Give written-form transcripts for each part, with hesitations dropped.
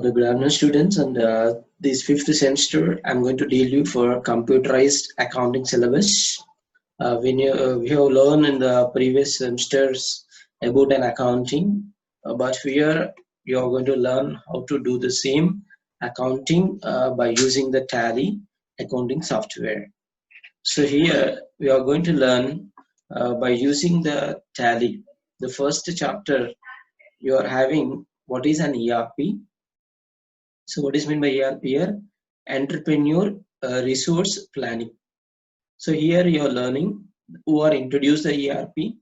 The good afternoon, students, and this fifth semester, I'm going to deal you for computerized accounting syllabus. We have learned in the previous semesters about an accounting, but here you are going to learn how to do the same accounting by using the Tally accounting software. So here we are going to learn by using the Tally. The first chapter you are having what is an ERP. So what is meant by ERP here? Entrepreneur Resource Planning. So here you are learning who are introduced the ERP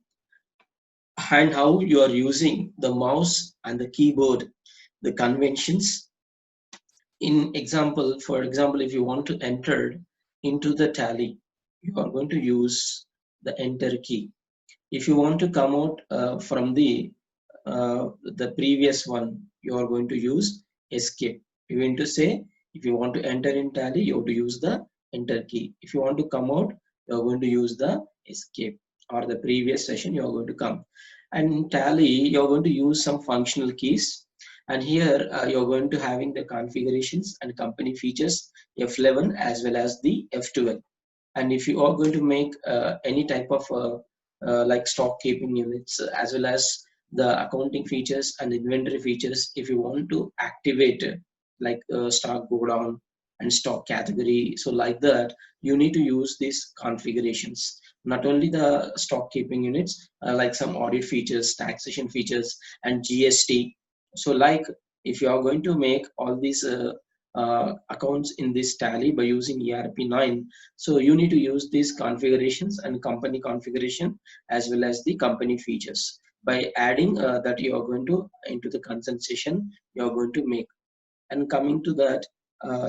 and how you are using the mouse and the keyboard, the conventions. For example, if you want to enter into the Tally, you are going to use the enter key. If you want to come out from the previous one, you are going to use escape. You want to say, if you want to enter in Tally, you have to use the enter key. If you want to come out, you are going to use the escape, or the previous session you are going to come. And in Tally, you are going to use some functional keys. And here you're going to having the configurations and company features F11 as well as the F12. And if you are going to make any type of like stock keeping units as well as the accounting features and inventory features, if you want to activate like stock go down and stock category, so like that you need to use these configurations. Not only the stock keeping units, like some audit features, taxation features, and GST. So like if you are going to make all these accounts in this Tally by using ERP9, so you need to use these configurations and company configuration as well as the company features. By adding that, you are going to into the consent session you are going to make. And coming to that,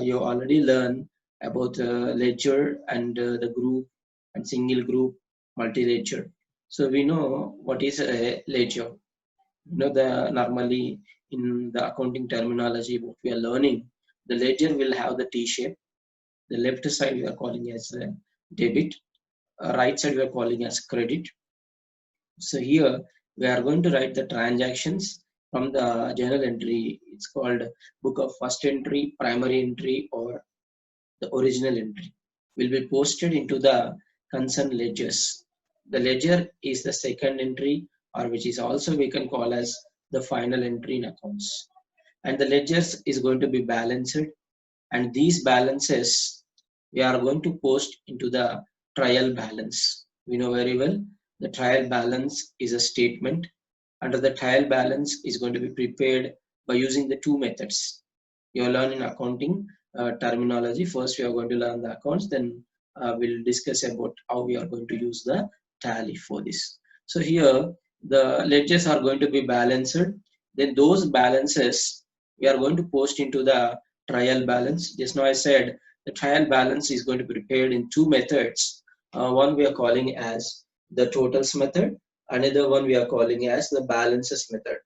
you already learned about ledger and the group and single group multi-ledger. So we know what is a ledger. You know, the normally in the accounting terminology what we are learning, the ledger will have the T shape. The left side we are calling as debit, right side we are calling as credit. So here we are going to write the transactions from the journal entry. It's called book of first entry, primary entry, or the original entry will be posted into the concerned ledgers. The ledger is the second entry, or which is also we can call as the final entry in accounts. And the ledgers is going to be balanced, and these balances we are going to post into the trial balance. We know very well the trial balance is a statement. Under the trial balance is going to be prepared by using the two methods. You will learn in accounting terminology. First we are going to learn the accounts, then we'll discuss about how we are going to use the Tally for this. So here the ledgers are going to be balanced, then those balances we are going to post into the trial balance. Just now I said the trial balance is going to be prepared in two methods. One we are calling as the totals method, another one we are calling as the balances method.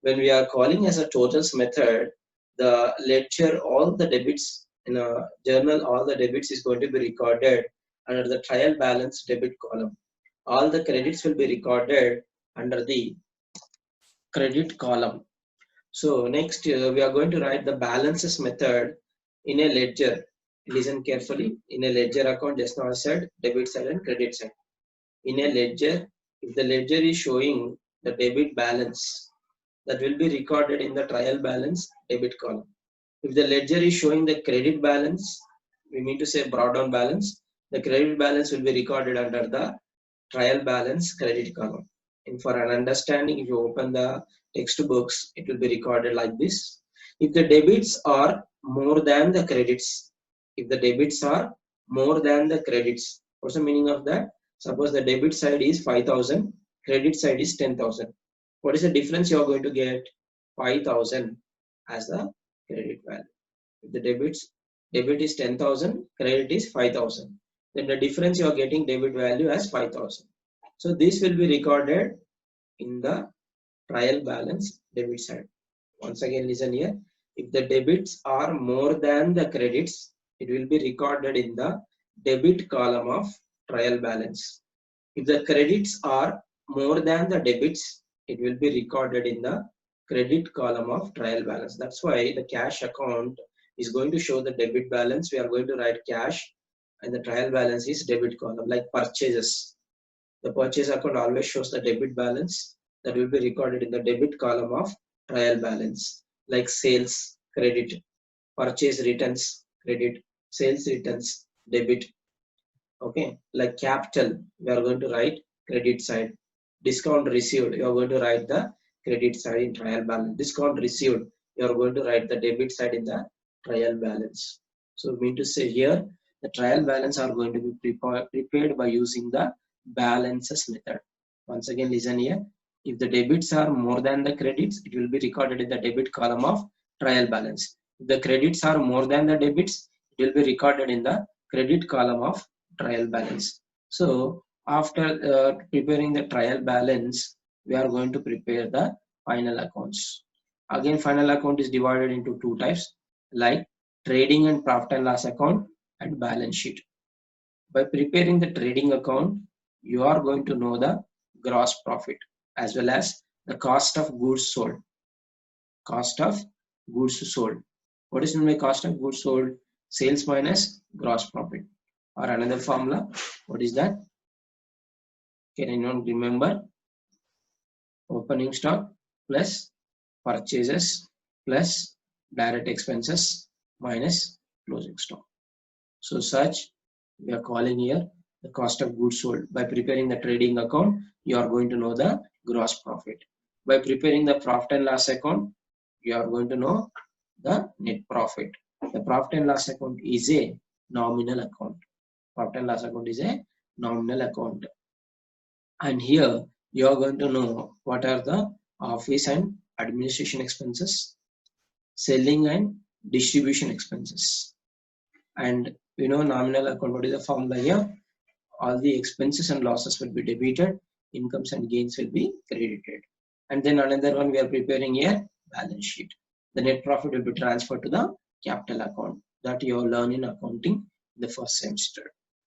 When we are calling as a totals method, the ledger, all the debits in a journal, all the debits is going to be recorded under the trial balance debit column. All the credits will be recorded under the credit column. So next we are going to write the balances method in a ledger. Listen carefully. In a ledger account, just now I said debit side and credit side. In a ledger, if the ledger is showing the debit balance, that will be recorded in the trial balance debit column. If the ledger is showing the credit balance, we mean to say brought down balance, the credit balance will be recorded under the trial balance credit column. And for an understanding, if you open the textbooks, it will be recorded like this. If the debits are more than the credits, if the debits are more than the credits, what's the meaning of that? Suppose the debit side is 5,000, credit side is 10,000. What is the difference you are going to get? 5,000 as the credit value. If the debit is 10,000, credit is 5,000. Then the difference you are getting debit value as 5,000. So this will be recorded in the trial balance debit side. Once again listen here. If the debits are more than the credits, it will be recorded in the debit column of trial balance. If the credits are more than the debits, it will be recorded in the credit column of trial balance. That's why the cash account is going to show the debit balance. We are going to write cash, and the trial balance is debit column. Like purchases, the purchase account always shows the debit balance that will be recorded in the debit column of trial balance. Like sales, credit, purchase returns, credit, sales returns, debit. Okay, like capital, we are going to write credit side. Discount received, you are going to write the credit side in trial balance. Discount received, you are going to write the debit side in the trial balance. So mean to say here, the trial balance are going to be prepared by using the balances method. Once again, listen here. If the debits are more than the credits, it will be recorded in the debit column of trial balance. If the credits are more than the debits, it will be recorded in the credit column of trial balance. So after preparing the trial balance, we are going to prepare the final accounts. Again, final account is divided into two types, like trading and profit and loss account and balance sheet. By preparing the trading account, you are going to know the gross profit as well as the cost of goods sold. Cost of goods sold. What is my cost of goods sold? Sales minus gross profit. Or another formula, what is that? Can anyone remember? Opening stock plus purchases plus direct expenses minus closing stock. So such we are calling here the cost of goods sold. By preparing the trading account, you are going to know the gross profit. By preparing the profit and loss account, you are going to know the net profit. The profit and loss account is a nominal account. Profit and loss account is a nominal account. And here you are going to know what are the office and administration expenses, selling and distribution expenses. And you know nominal account, what is the formula here? All the expenses and losses will be debited, incomes and gains will be credited. And then another one we are preparing here, balance sheet. The net profit will be transferred to the capital account that you will learn in accounting in the first semester.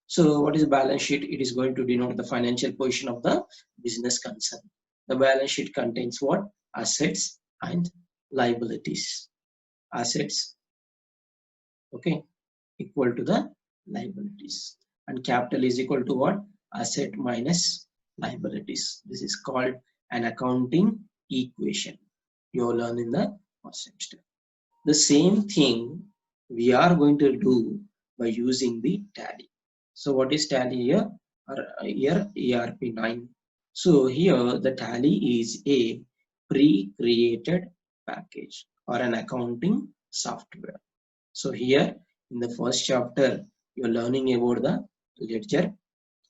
So what is balance sheet? It is going to denote the financial position of the business concern. The balance sheet contains what? Assets and liabilities. Assets, okay, equal to the liabilities. And capital is equal to what? Asset minus liabilities. This is called an accounting equation. You will learn in the first semester. The same thing we are going to do by using the tally. So what is tally here? Here ERP9. So here the tally is a pre-created package or an accounting software. So here in the first chapter, you're learning about the ledger.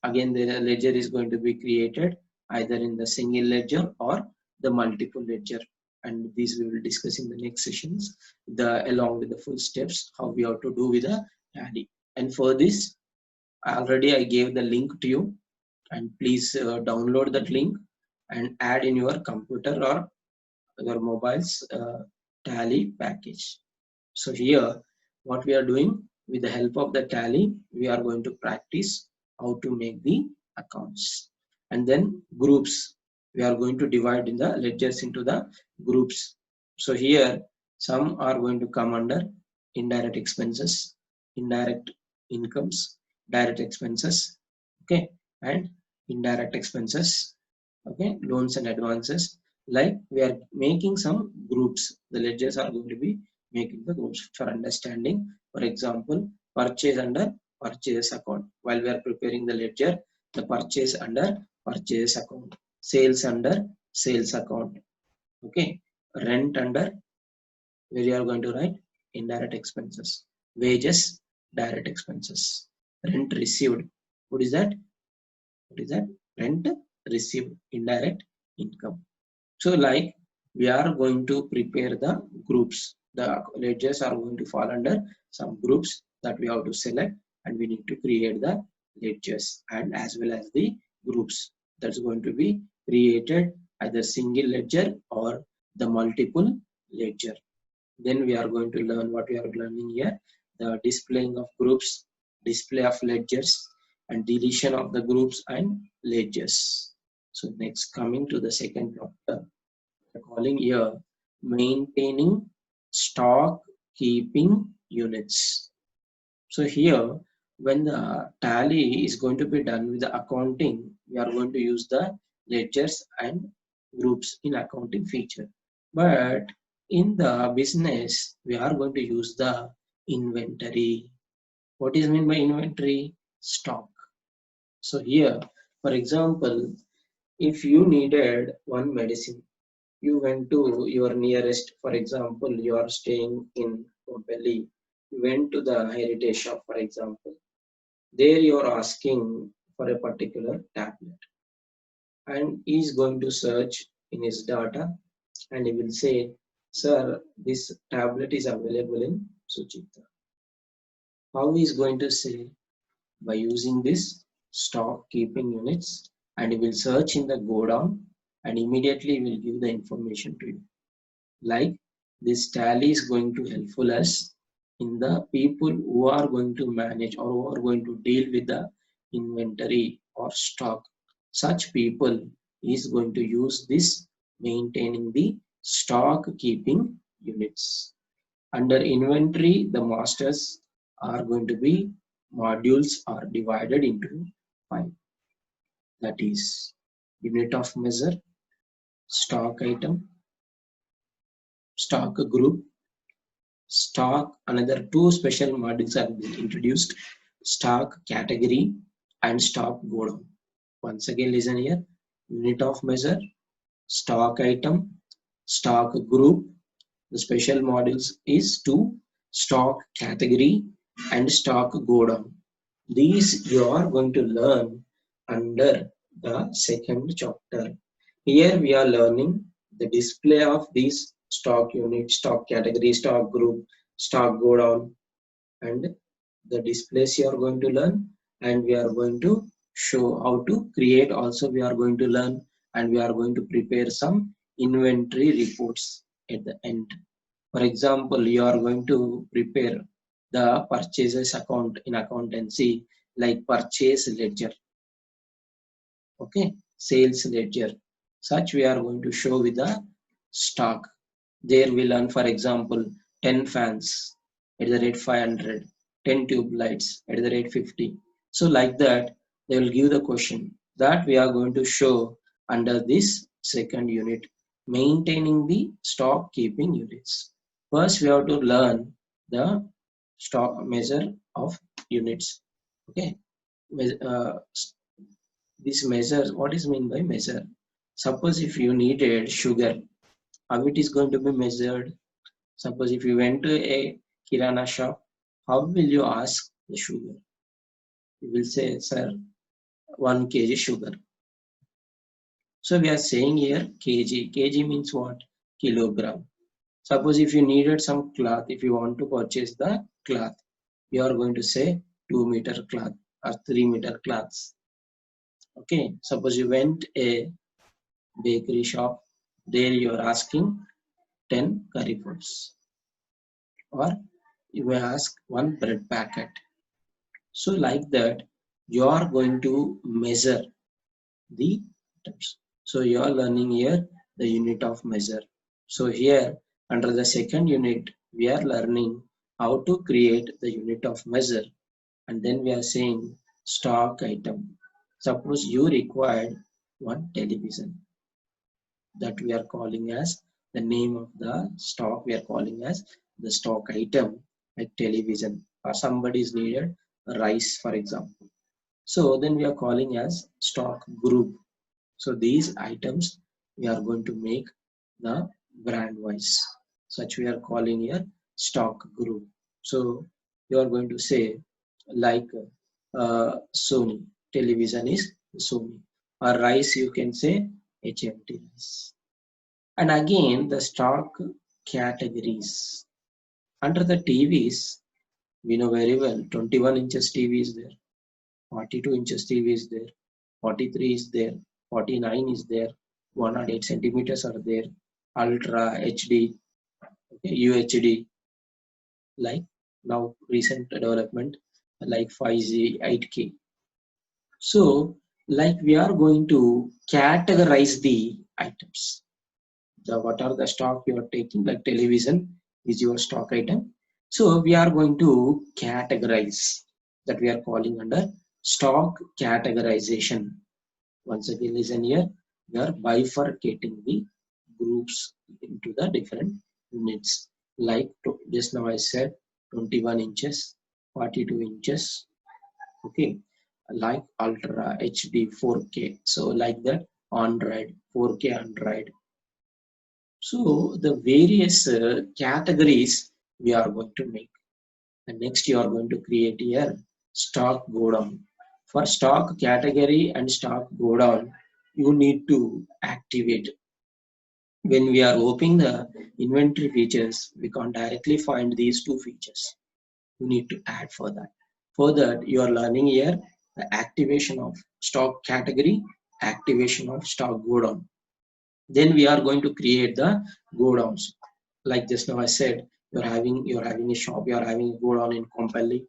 Again, the ledger is going to be created either in the single ledger or the multiple ledger. And these we will discuss in the next sessions, along with the full steps, how we have to do with the tally. And for this, already I gave the link to you, and please download that link and add in your computer or your mobile's tally package. So here, what we are doing with the help of the tally, we are going to practice how to make the accounts. And then groups, we are going to divide in the ledgers into the groups. So here, some are going to come under indirect expenses, indirect incomes, direct expenses, okay, and indirect expenses, okay, loans and advances. Like we are making some groups, the ledgers are going to be making the groups for understanding. For example, purchase under purchase account. While we are preparing the ledger, the purchase under purchase account, sales under sales account, okay, rent under, where you are going to write indirect expenses, wages, direct expenses, rent received. What is that? What is that? Rent received, indirect income. So like we are going to prepare the groups. The ledgers are going to fall under some groups that we have to select, and we need to create the ledgers and as well as the groups that's going to be created, either single ledger or the multiple ledger. Then we are going to learn what we are learning here, the displaying of groups, display of ledgers, and deletion of the groups and ledgers. So next, coming to the second chapter, calling here maintaining stock keeping units. So here, when the tally is going to be done with the accounting, we are going to use the ledgers and groups in accounting feature. But in the business, we are going to use the inventory. What is meant by inventory? Stock. So here, for example, if you needed one medicine, you went to your nearest, for example, you are staying in Delhi, you went to the heritage shop, for example. There you are asking for a particular tablet, and he is going to search in his data, and he will say, sir, this tablet is available in Suchitra. How he is going to say? By using this stock keeping units, and he will search in the go down and immediately will give the information to you. Like this tally is going to helpful us in the people who are going to manage or who are going to deal with the inventory or stock. Such people is going to use this maintaining the stock keeping units. Under inventory, the masters are going to be modules are divided into 5. That is unit of measure, stock item, stock group, stock. Another 2 special modules are being introduced: stock category and stock go down. Once again, listen here: unit of measure, stock item, stock group. The special modules is to stock category and stock go down. These you are going to learn under the second chapter. Here we are learning the display of these stock unit, stock category, stock group, stock go down, and the displays you are going to learn, and we are going to show how to create. Also we are going to learn, and we are going to prepare some inventory reports at the end. For example, you are going to prepare the purchases account in accountancy, like purchase ledger, okay, sales ledger. Such we are going to show with the stock. There we learn, for example, 10 fans at the rate 500, 10 tube lights at the rate 50. So like that, they will give the question that we are going to show under this second unit, maintaining the stock keeping units. First, we have to learn the stock measure of units. Okay, uh, this measure, what is mean by measure? Suppose if you needed sugar, how it is going to be measured? Suppose if you went to a kirana shop, how will you ask the sugar? You will say, sir, 1 kg sugar. So we are saying here kg. Kg means what? Kilogram. Suppose if you needed some cloth, if you want to purchase the cloth, you are going to say 2-meter cloth or 3-meter cloths. Okay. Suppose you went a bakery shop, there you are asking 10 curry puffs, or you may ask 1 bread packet. So like that, you are going to measure the items. So you are learning here the unit of measure. So here under the second unit, we are learning how to create the unit of measure, and then we are saying stock item. Suppose you required 1 television, that we are calling as the name of the stock, we are calling as the stock item, like television, or somebody is needed rice, for example. So then we are calling as stock group. So these items we are going to make the brand wise, such we are calling here stock group. So you are going to say like Sony television is Sony, or rice you can say HMT rice. And again, the stock categories. Under the TVs, we know very well 21 inches TV is there, 42 inches TV is there, 43 is there, 49 is there, 108 centimeters are there, Ultra HD, okay, UHD, like now recent development like 5G, 8K. So, like we are going to categorize the items. what are the stock you are taking, like television is your stock item. So we are going to categorize, that we are calling under stock categorization. Once again, listen here, we are bifurcating the groups into the different units. Like just now I said 21 inches, 42 inches, okay, like ultra HD 4K, so like that, Android 4K Android. So the various categories we are going to make, and next you are going to create here stock go down. For stock category and stock go down, you need to activate. When we are opening the inventory features, we can't directly find these two features. You need to add for that. For that, you are learning here the activation of stock category, activation of stock go down. Then we are going to create the go downs. Like just now I said, you're having a shop, you are having a go down in Kompally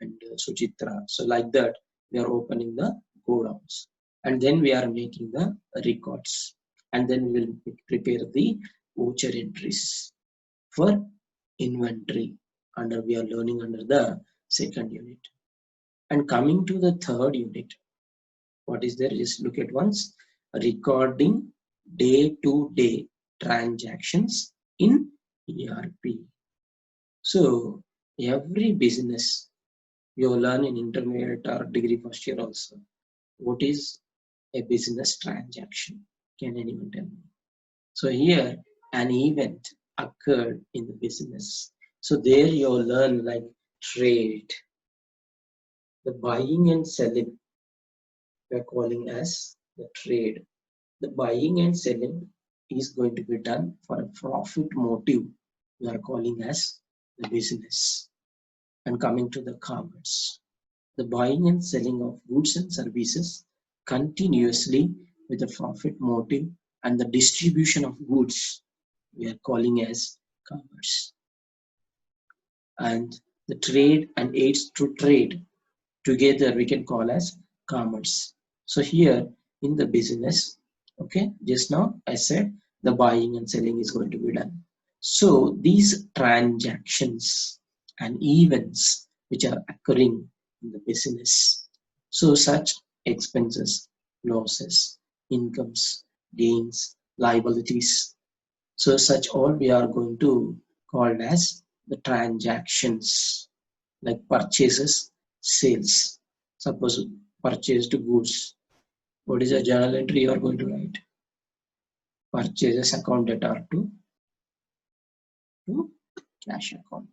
and Suchitra. So like that, we are opening the go downs, and then we are making the records, and then we will prepare the voucher entries for inventory. Under we are learning under the second unit. And coming to the third unit, what is there? Just look at once. Recording day-to-day transactions in ERP. So every business, you learn in intermediate or degree first year also, what is a business transaction? Can anyone tell me? So here an event occurred in the business. So there you learn like trade, the buying and selling, we are calling as the trade. The buying and selling is going to be done for a profit motive, we are calling as the business. And coming to the commerce, the buying and selling of goods and services continuously with a profit motive, and the distribution of goods we are calling as commerce. And the trade and aids to trade together we can call as commerce. So here in the business, okay, just now I said the buying and selling is going to be done. So these transactions and events which are occurring in the business, so such expenses, losses, incomes, gains, liabilities, so such all we are going to call as the transactions, like purchases, sales. Suppose purchased goods. What is a journal entry you are going to write? Purchases account data to cash account.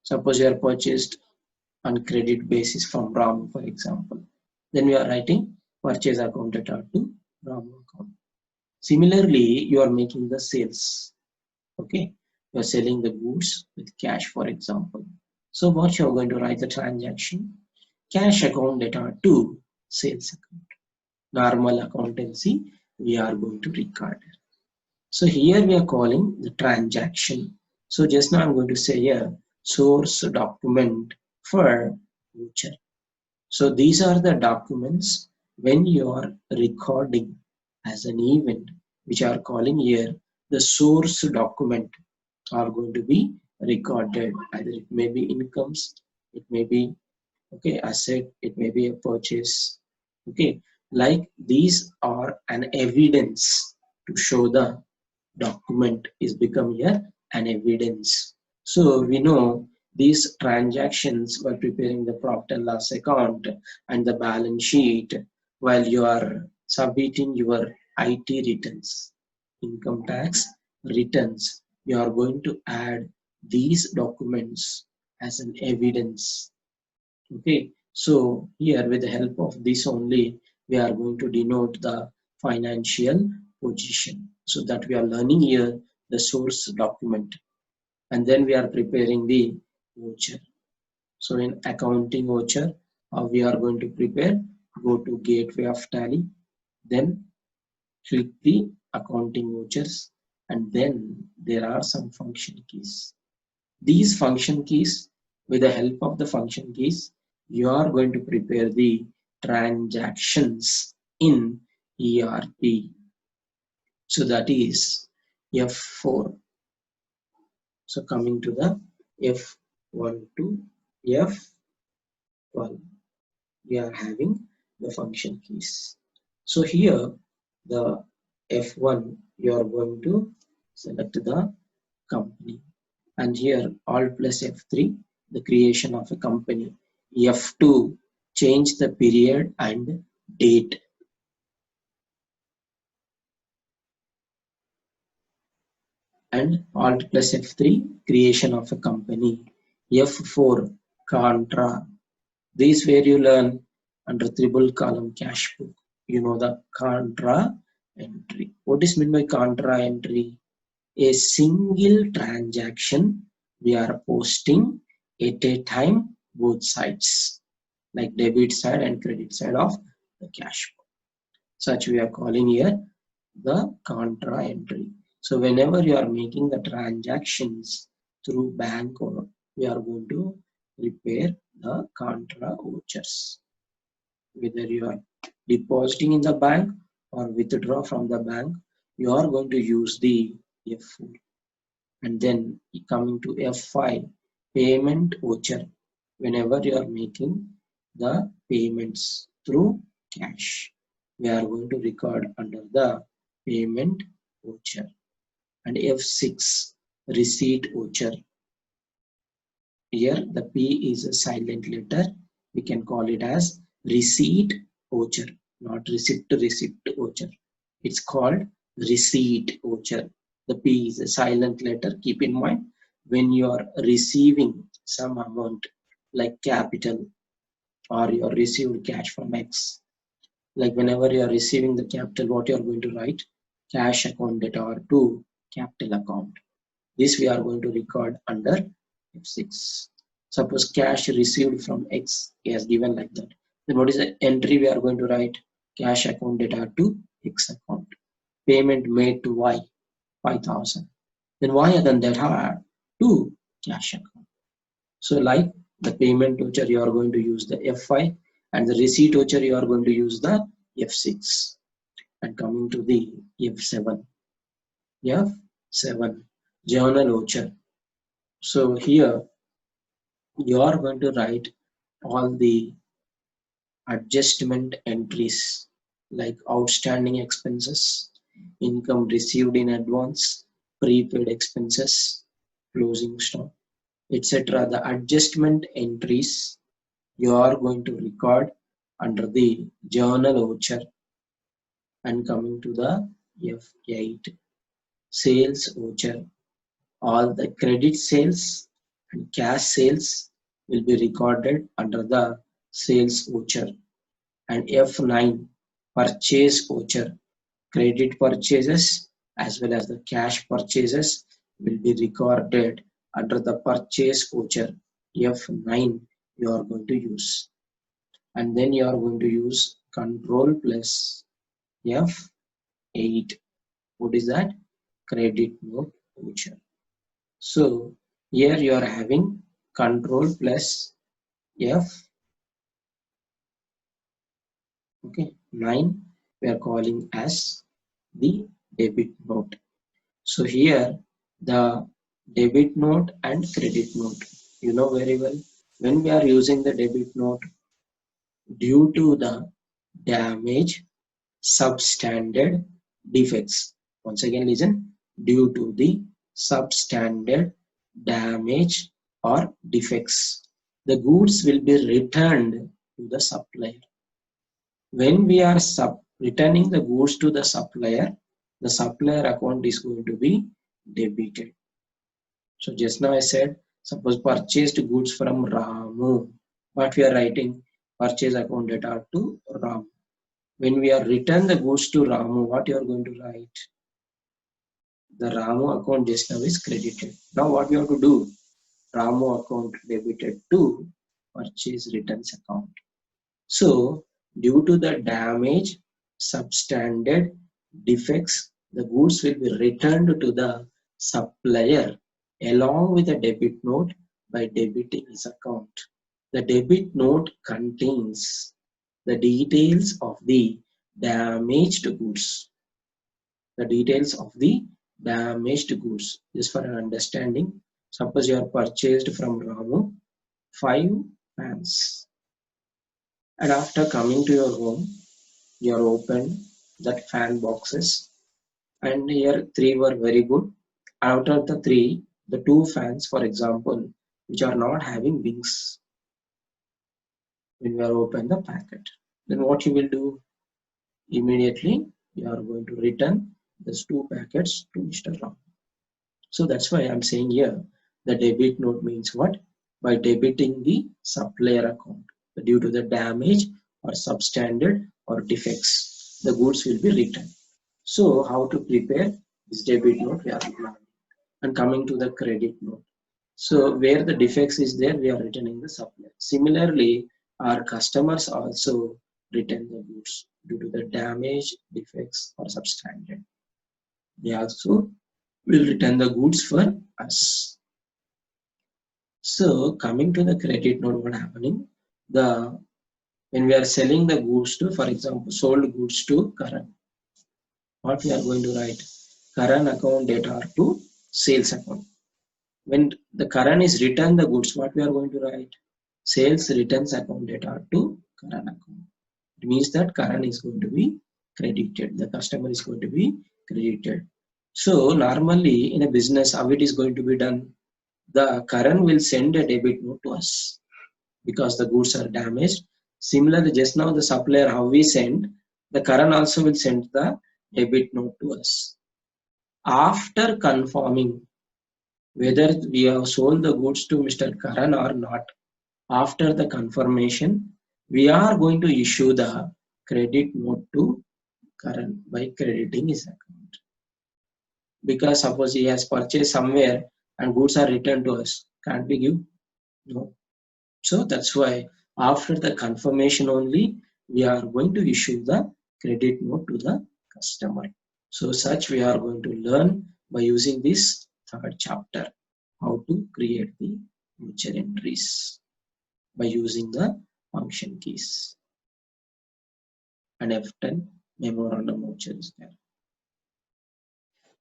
Suppose you are purchased on credit basis from RAM, for example. Then we are writing purchase account data to RAM account. Similarly, you are making the sales. Okay, you are selling the goods with cash, for example. So what you are going to write the transaction? Cash account data to sales account. Normal accountancy we are going to record. So here we are calling the transaction. So just now I'm going to say here source document for voucher. So these are the documents when you are recording as an event, which are calling here the source document are going to be recorded. Either it may be incomes, it may be okay asset, it may be a purchase. Okay, like these are an evidence to show the document is become here an evidence. So we know these transactions while preparing the profit and loss account and the balance sheet, while you are submitting your IT returns, income tax returns, you are going to add these documents as an evidence. Okay, so here with the help of this only, we are going to denote the financial position. So that we are learning here the source document, and then we are preparing the voucher. So in accounting voucher, we are going to prepare, go to gateway of Tally, then click the accounting vouchers, and then there are some function keys. These function keys, with the help of the function keys, you are going to prepare the transactions in ERP. So that is F4. So coming to the F1 to F12, we are having the function keys. So here the F1, you are going to select the company, and here Alt plus F3, the creation of a company. F2, change the period and date. And Alt plus F3, creation of a company. F4, contra. This where you learn under triple column cash book. You know the contra entry. What is meant by contra entry? A single transaction we are posting at a time, both sides, like debit side and credit side of the cash book. Such we are calling here the contra entry. So whenever you are making the transactions through bank, or we are going to prepare the contra vouchers. Whether you are depositing in the bank or withdraw from the bank, you are going to use the F4. And then coming to F5, payment voucher. Whenever you are making the payments through cash, we are going to record under the payment voucher. And F6, receipt voucher. Here the P is a silent letter. We can call it as receipt voucher, not receipt voucher. It's called receipt voucher. The P is a silent letter. Keep in mind, when you are receiving some amount like capital, or you are received cash from X, like whenever you are receiving the capital, what you are going to write? Cash account data to capital account. This we are going to record under F6. Suppose cash received from X is given like that. Then what is the entry we are going to write? Cash account data to X account. Payment made to Y, 5,000. Then Y again data to cash account. So like the payment voucher, you are going to use the F5, and the receipt voucher, you are going to use the F6. And coming to the F7, F7, journal voucher. So here you are going to write all the adjustment entries like outstanding expenses, income received in advance, prepaid expenses, closing stock, etc. The adjustment entries you are going to record under the journal voucher. And coming to the F8, sales voucher. All the credit sales and cash sales will be recorded under the sales voucher. And F9, purchase voucher. Credit purchases as well as the cash purchases will be recorded under the purchase voucher. F9 you are going to use. And then you are going to use control plus F8. What is that? Credit note voucher. So here you are having control plus F, okay, 9 we are calling as the debit note. So here the debit note and credit note, you know very well, when we are using the debit note, due to the damage, substandard, defects. Once again listen, due to the substandard, damage or defects, the goods will be returned to the supplier. When we are returning the goods to the supplier account is going to be debited. So just now I said, suppose purchased goods from Ramu, what we are writing? Purchase account data to Ramu. When we are return the goods to Ramu, what you are going to write? The Ramu account just now is credited. Now what we have to do? Ramu account debited to purchase returns account. So due to the damage, substandard, defects, the goods will be returned to the supplier along with a debit note by debiting his account. The debit note contains the details of the damaged goods. The details of the damaged goods. Just for an understanding, suppose you are purchased from Ramu 5 fans, and after coming to your home, you are opened that fan boxes, and here 3 were very good. Out of the 3, the 2 fans, for example, which are not having wings, when you are open the packet, then what you will do? Immediately you are going to return these 2 packets to Mr. Ram. So that's why I'm saying here the debit note means what? By debiting the supplier account due to the damage or substandard or defects, the goods will be returned. So how to prepare this debit note we are learning. And coming to the credit note. So where the defects is there, we are returning the supplier. Similarly, our customers also return the goods due to the damage, defects or substandard. They also will return the goods for us. So coming to the credit note, what happening? When we are selling the goods to, for example, sold goods to Karan, what we are going to write? Karan account data to sales account. When the Karan is return the goods, what we are going to write? Sales returns account data to Karan account. It means that Karan is going to be credited. The customer is going to be credited. So normally in a business, how it is going to be done? The Karan will send a debit note to us because the goods are damaged. Similarly, just now the supplier, how we send, the Karan also will send the debit note to us. After confirming whether we have sold the goods to Mr. Karan or not, after the confirmation, we are going to issue the credit note to Karan by crediting his account. Because suppose he has purchased somewhere and goods are returned to us, can't we give? No. So that's why after the confirmation only, we are going to issue the credit note to the customer. So such we are going to learn by using this 3rd chapter, how to create the voucher entries by using the function keys. And F10 memorandum voucher is there.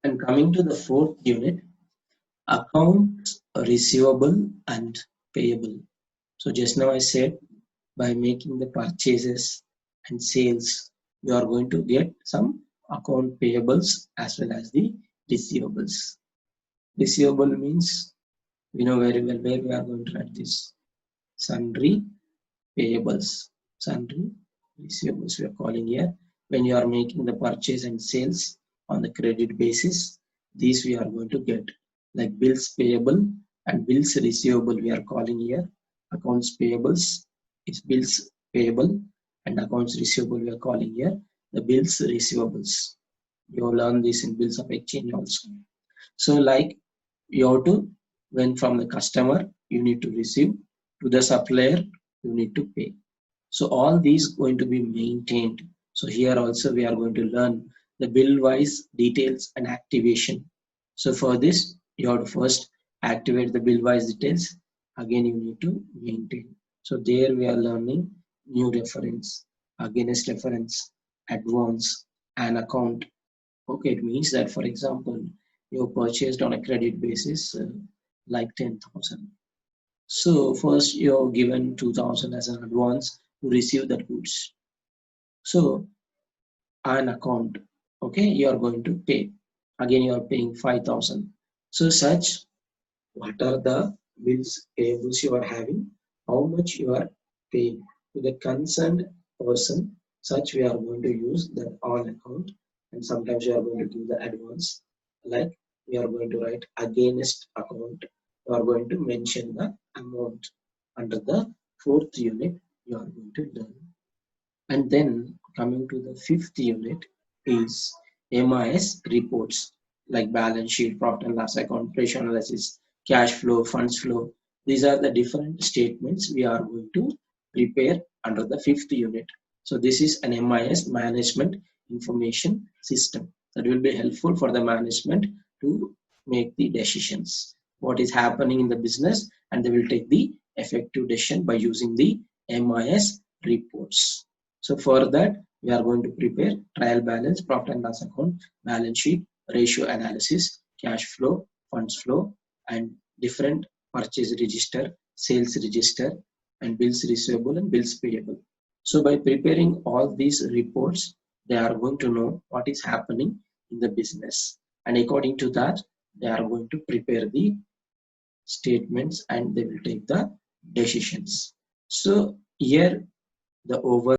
And coming to the 4th unit, accounts receivable and payable. So just now I said by making the purchases and sales, you are going to get some account payables as well as the receivables. Receivable means we know very well where we are going to write this. Sundry payables, sundry receivables we are calling here. When you are making the purchase and sales on the credit basis, these we are going to get like bills payable and bills receivable we are calling here. Accounts payables is bills payable and accounts receivable we are calling here the bills receivables. You will learn this in bills of exchange also. So like you have to, when from the customer you need to receive, to the supplier you need to pay. So all these going to be maintained. So here also we are going to learn the bill wise details and activation. So for this you have to first activate the bill wise details. Again you need to maintain. So there we are learning new reference, against reference, advance, and account. Okay, it means that for example you purchased on a credit basis like 10,000. So first you're given 2,000 as an advance to receive that goods. So an account, okay, you are going to pay. Again, you are paying 5,000. So such, what are the bills payables you are having? How much you are paying to the concerned person? Such we are going to use the on account, and sometimes you are going to give the advance. Like we are going to write against account. You are going to mention the amount under the 4th unit. You are going to learn. And then coming to the 5th unit is MIS reports like balance sheet, profit and loss account, ratio analysis, cash flow, funds flow. These are the different statements we are going to prepare under the 5th unit. So this is an MIS management information system that will be helpful for the management to make the decisions. What is happening in the business, and they will take the effective decision by using the MIS reports. So for that, we are going to prepare trial balance, profit and loss account, balance sheet, ratio analysis, cash flow, funds flow, and different purchase register, sales register, and bills receivable and bills payable. So by preparing all these reports, they are going to know what is happening in the business. And according to that, they are going to prepare the statements and they will take the decisions. So here the over